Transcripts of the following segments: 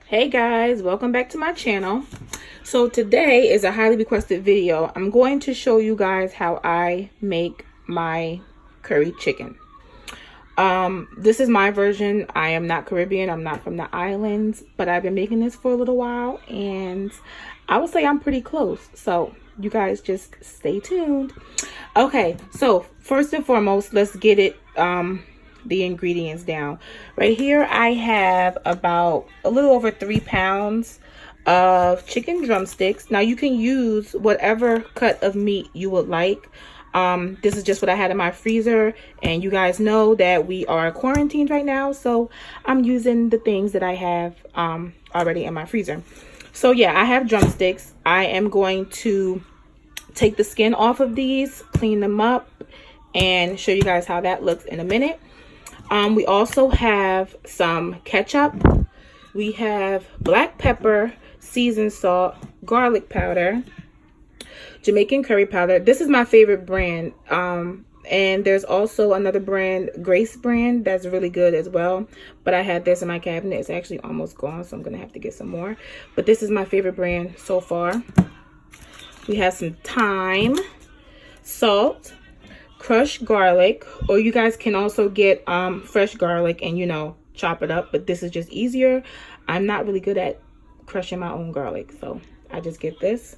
Hey guys, welcome back to my channel. So today is a highly requested video. I'm going to show you guys how I make my curry chicken. This is my version. I am not Caribbean. I'm not from the islands, but I've been making this for a little while and I would say I'm pretty close. So you guys just stay tuned. Okay, so first and foremost, let's get it the ingredients down. Right here I have about a little over 3 pounds of chicken drumsticks. Now you can use whatever cut of meat you would like. This is just what I had in my freezer, and you guys know that we are quarantined right now, so I'm using the things that I have already in my freezer. So yeah, I have drumsticks. I am going to take the skin off of these, clean them up, and show you guys how that looks in a minute. We also have some ketchup. We have black pepper, seasoned salt, garlic powder, Jamaican curry powder. This is my favorite brand. And there's also another brand, Grace brand, that's really good as well. But I had this in my cabinet. It's actually almost gone, so I'm going to have to get some more. But this is my favorite brand so far. We have some thyme, salt, crushed garlic, or you guys can also get fresh garlic and, you know, chop it up, but this is just easier. I'm not really good at crushing my own garlic, so I just get this.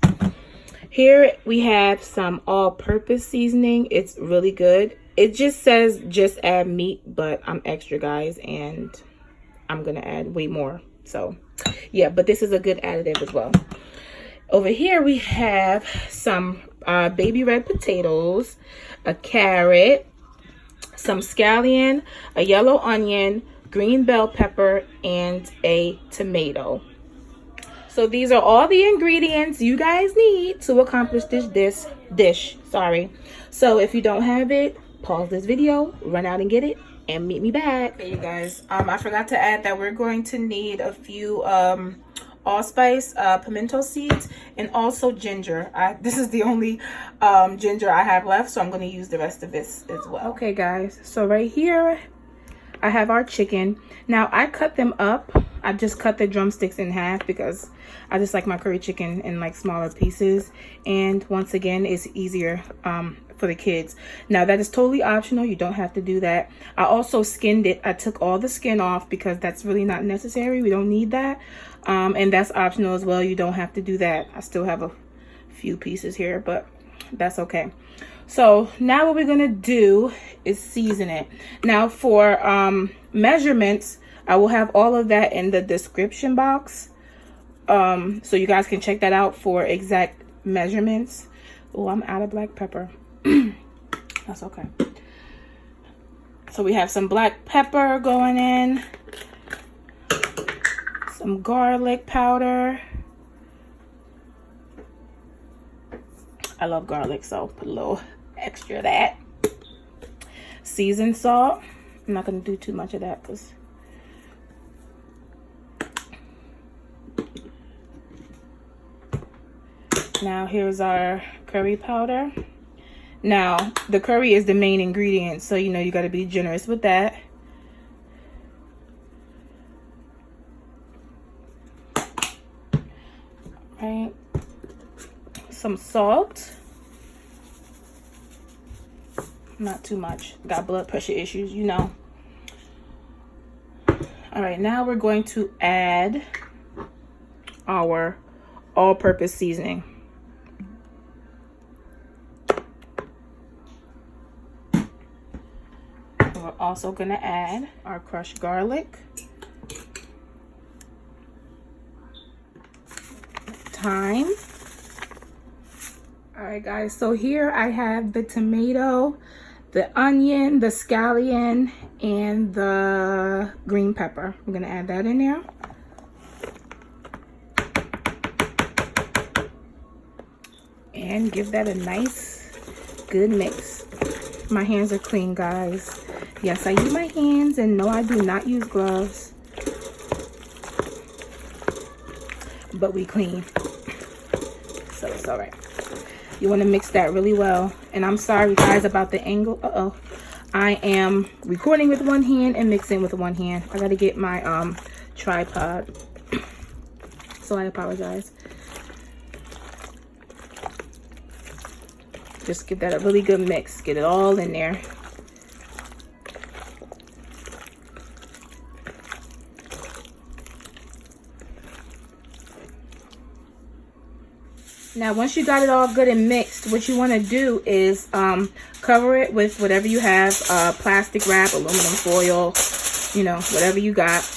Here we have some all-purpose seasoning. It's really good. It just says just add meat, but I'm extra, guys, and I'm gonna add way more. So yeah, but this is a good additive as well. Over here we have some baby red potatoes, a carrot, some scallion, a yellow onion, green bell pepper, and a tomato. So these are all the ingredients you guys need to accomplish this dish. So if you don't have it, pause this video, run out and get it, and meet me back. Okay, you guys, I forgot to add that we're going to need a few allspice, pimento seeds, and also ginger. This is the only ginger I have left, so I'm going to use the rest of this as well. Okay guys, so right here I have our chicken. Now I cut them up. I just cut the drumsticks in half because I just like my curry chicken in like smaller pieces, and once again it's easier for the kids. Now that is totally optional. You don't have to do that. I also skinned it. I took all the skin off because that's really not necessary. We don't need that. And that's optional as well. You don't have to do that. I still have a few pieces here, but that's okay. So now what we're gonna do is season it. Now for measurements, I will have all of that in the description box, so you guys can check that out for exact measurements. Oh, I'm out of black pepper. That's okay. So we have some black pepper going in, some garlic powder. I love garlic, so put a little extra of that. Seasoned salt. I'm not going to do too much of that because now here's our curry powder. Now the curry is the main ingredient, so you know you got to be generous with that. Right, some salt, not too much. Got blood pressure issues, you know. All right, now we're going to add our all-purpose seasoning. We're also going to add our crushed garlic, thyme. All right guys, so here I have the tomato, the onion, the scallion, and the green pepper. I'm gonna add that in there. And give that a nice, good mix. My hands are clean, guys. Yes, I use my hands, and no, I do not use gloves. But we clean, so it's all right. You want to mix that really well. And I'm sorry guys about the angle. I am recording with one hand and mixing with one hand. I got to get my tripod. so I apologize. Just give that a really good mix. Get it all in there. Now, once you got it all good and mixed, what you want to do is cover it with whatever you have, plastic wrap, aluminum foil, you know, whatever you got.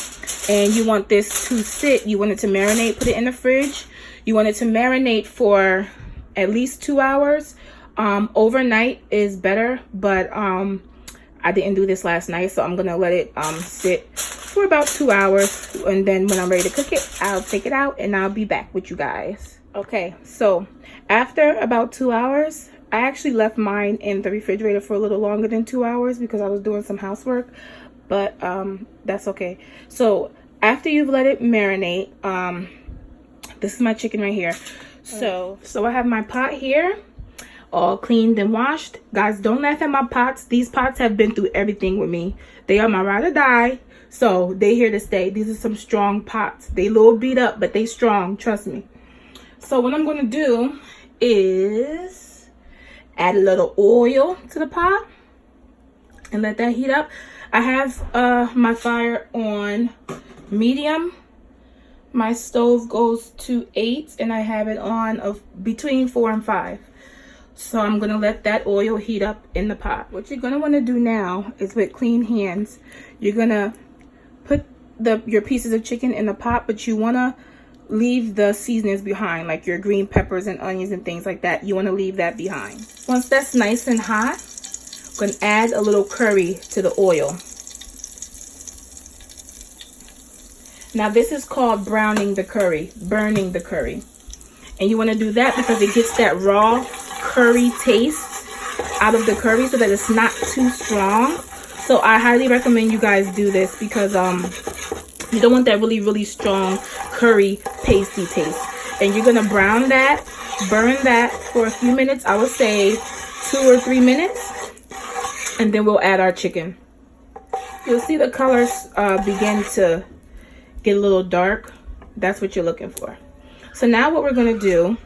And you want this to sit, you want it to marinate, put it in the fridge. You want it to marinate for at least 2 hours. Overnight is better, but I didn't do this last night, so I'm gonna let it sit for about 2 hours, and then when I'm ready to cook it, I'll take it out and I'll be back with you guys. Okay, so after about 2 hours, I actually left mine in the refrigerator for a little longer than 2 hours because I was doing some housework, but that's okay. So after you've let it marinate, this is my chicken right here. So I have my pot here, all cleaned and washed. Guys, don't laugh at my pots. These pots have been through everything with me. They are my ride or die, so they here to stay. These are some strong pots. They a little beat up, but they strong, trust me. So what I'm going to do is add a little oil to the pot and let that heat up. I have my fire on medium. My stove goes to 8 and I have it on between 4 and 5. So I'm going to let that oil heat up in the pot. What you're going to want to do now is, with clean hands, you're going to put your pieces of chicken in the pot, but you want to leave the seasonings behind, like your green peppers and onions and things like that. You want to leave that behind. Once that's nice and hot, I'm going to add a little curry to the oil. Now this is called browning the curry, burning the curry. And you want to do that because it gets that raw curry taste out of the curry so that it's not too strong. So I highly recommend you guys do this because you don't want that really strong curry pasty taste. And you're gonna brown that, burn that for a few minutes. I would say 2 or 3 minutes, and then we'll add our chicken. You'll see the colors begin to get a little dark. That's what you're looking for. So now what we're gonna do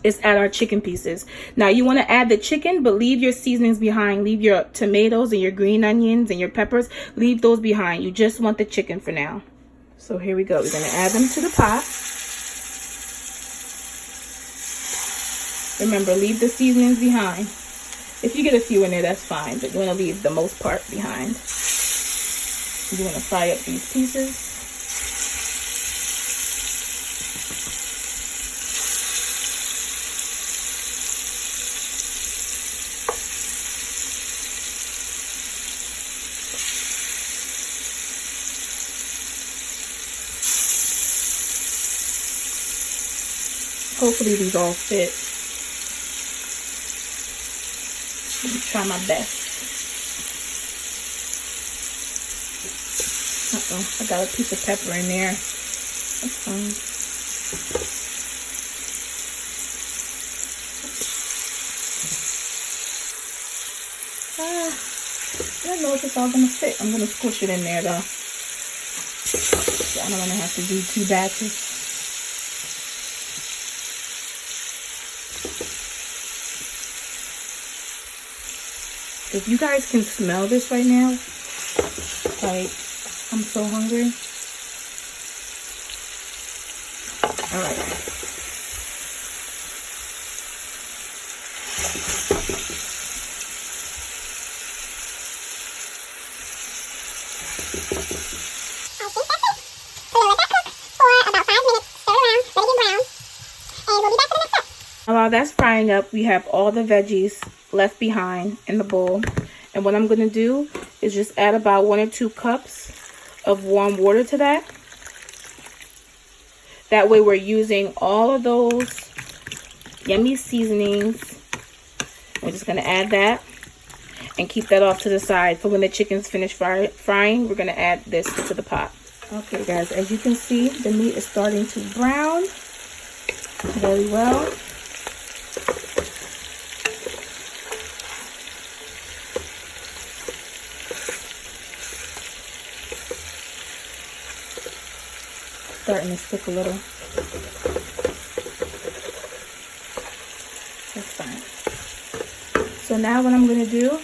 is add our chicken pieces. Now you want to add the chicken, but leave your seasonings behind. Leave your tomatoes and your green onions and your peppers. Leave those behind. You just want the chicken for now. So here we go. We're going to add them to the pot. Remember, leave the seasonings behind. If you get a few in there, that's fine, but you want to leave the most part behind. You want to fry up these pieces. Hopefully these all fit. Let me try my best. I got a piece of pepper in there. That's fine. I don't know if it's all gonna fit. I'm gonna squish it in there though. So I don't wanna have to do 2 batches. If you guys can smell this right now, like, I'm so hungry. All right. While that's frying up, we have all the veggies left behind in the bowl. And what I'm going to do is just add about 1 or 2 cups of warm water to that. That way we're using all of those yummy seasonings. We're just going to add that and keep that off to the side for when the chicken's finished frying. We're going to add this to the pot. Okay guys, as you can see, the meat is starting to brown very well. Starting to stick a little. That's fine. So now what I'm going to do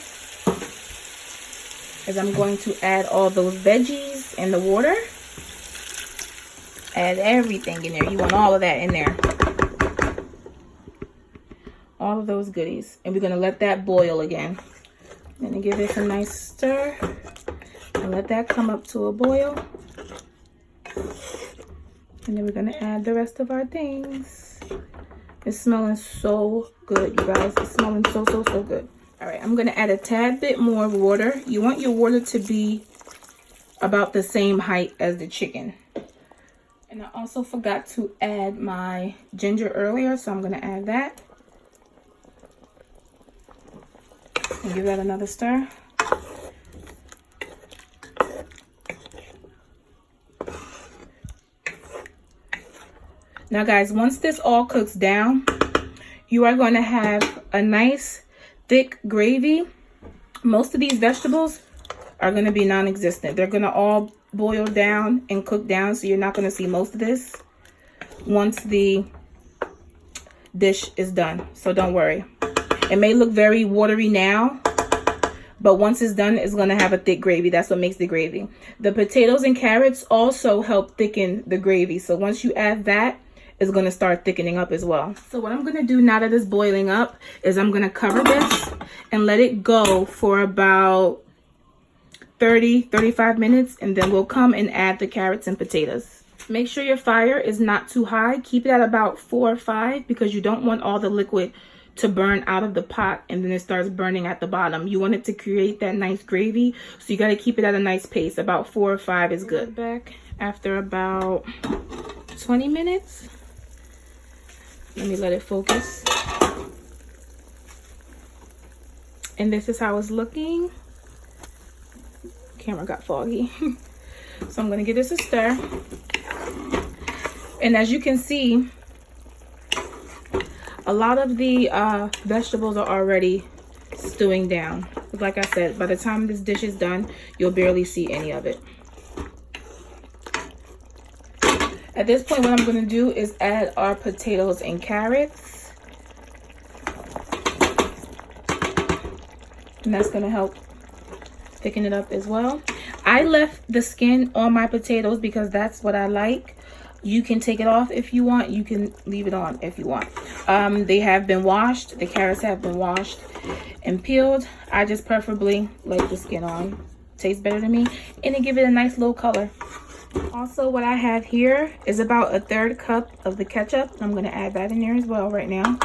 is I'm going to add all those veggies in the water. Add everything in there. You want all of that in there. All of those goodies. And we're going to let that boil again. I'm going to give this a nice stir. And let that come up to a boil. And then we're going to add the rest of our things. It's smelling so good, you guys. It's smelling so good. All right, I'm going to add a tad bit more water. You want your water to be about the same height as the chicken. And I also forgot to add my ginger earlier, so I'm going to add that. And give that another stir. Now guys, once this all cooks down, you are going to have a nice thick gravy. Most of these vegetables are going to be non-existent. They're going to all boil down and cook down, so you're not going to see most of this once the dish is done. So don't worry. It may look very watery now, but once it's done, it's going to have a thick gravy. That's what makes the gravy. The potatoes and carrots also help thicken the gravy. So once you add that, it's going to start thickening up as well. So what I'm going to do now that it's boiling up is I'm going to cover this and let it go for about 30-35 minutes, and then we'll come and add the carrots and potatoes. Make sure your fire is not too high. Keep it at about 4 or 5 because you don't want all the liquid to burn out of the pot and then it starts burning at the bottom. You want it to create that nice gravy, so you got to keep it at a nice pace. About 4 or 5 is good. Back after about 20 minutes. Let me let it focus. And this is how it's looking. Camera got foggy. So I'm going to give this a stir. And as you can see, a lot of the vegetables are already stewing down. Like I said, by the time this dish is done, you'll barely see any of it. At this point, what I'm going to do is add our potatoes and carrots. And that's going to help thicken it up as well. I left the skin on my potatoes because that's what I like. You can take it off if you want. You can leave it on if you want. They have been washed. The carrots have been washed and peeled. I just preferably like the skin on. Tastes better to me. And it give it a nice little color. Also, what I have here is about 1/3 cup of the ketchup. I'm going to add that in there as well right now.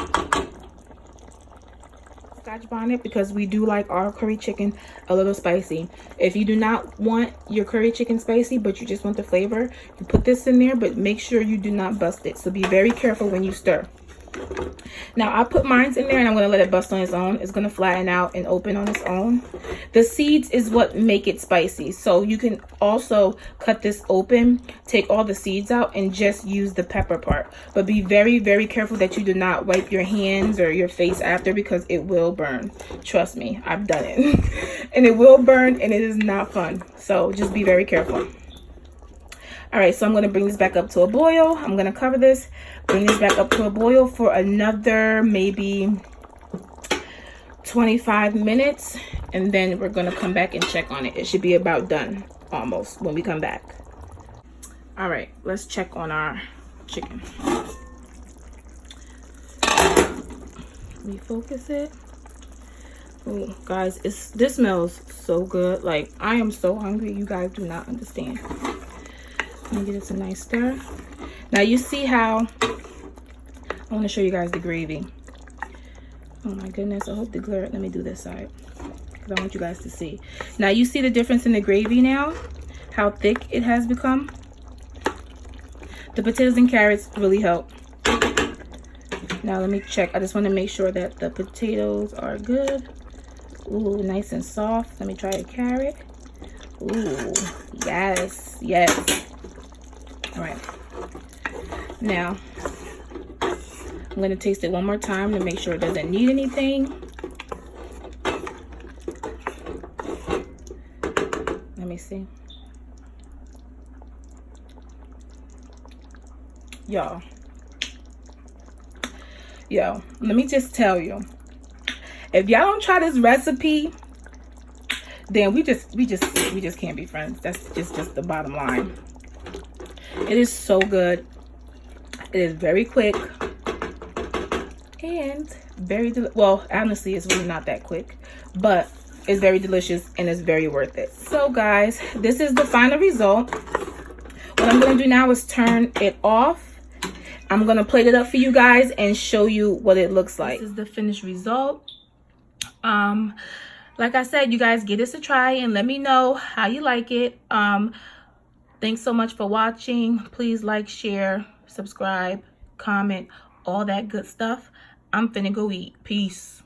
Scotch bonnet, because we do like our curry chicken a little spicy. If you do not want your curry chicken spicy, but you just want the flavor, you put this in there, but make sure you do not bust it. So be very careful when you stir. Now I put mine in there and I'm going to let it bust on its own. It's going to flatten out and open on its own. The seeds is what make it spicy. So you can also cut this open, take all the seeds out and just use the pepper part. But be very, very careful that you do not wipe your hands or your face after, because it will burn. Trust me, I've done it. And it will burn and it is not fun. So just be very careful. All right, so I'm going to bring this back up to a boil. I'm going to cover this, bring this back up to a boil for another maybe 25 minutes. And then we're going to come back and check on it. It should be about done almost when we come back. All right, let's check on our chicken. Let me focus it. Oh, guys, this smells so good. Like, I am so hungry. You guys do not understand. Let me give this a nice stir. Now you see how I want to show you guys the gravy. Oh my goodness, I hope the glare. Let me do this side because I want you guys to see. Now you see the difference in the gravy now, how thick it has become. The potatoes and carrots really help. Now let me check. I just want to make sure that the potatoes are good. Ooh, nice and soft. Let me try a carrot. Ooh, yes, yes. All right, now I'm going to taste it one more time to make sure it doesn't need anything. Let me see. y'all. Yo, let me just tell you, if y'all don't try this recipe, then we just can't be friends. That's just the bottom line. It is so good. It is very quick and very well, honestly, it's really not that quick, but it's very delicious and it's very worth it. So guys, this is the final result. What I'm going to do now is turn it off. I'm going to plate it up for you guys and show you what it looks like. This is the finished result. Like I said, you guys give this a try and let me know how you like it. Thanks so much for watching. Please like, share, subscribe, comment, all that good stuff. I'm finna go eat. Peace.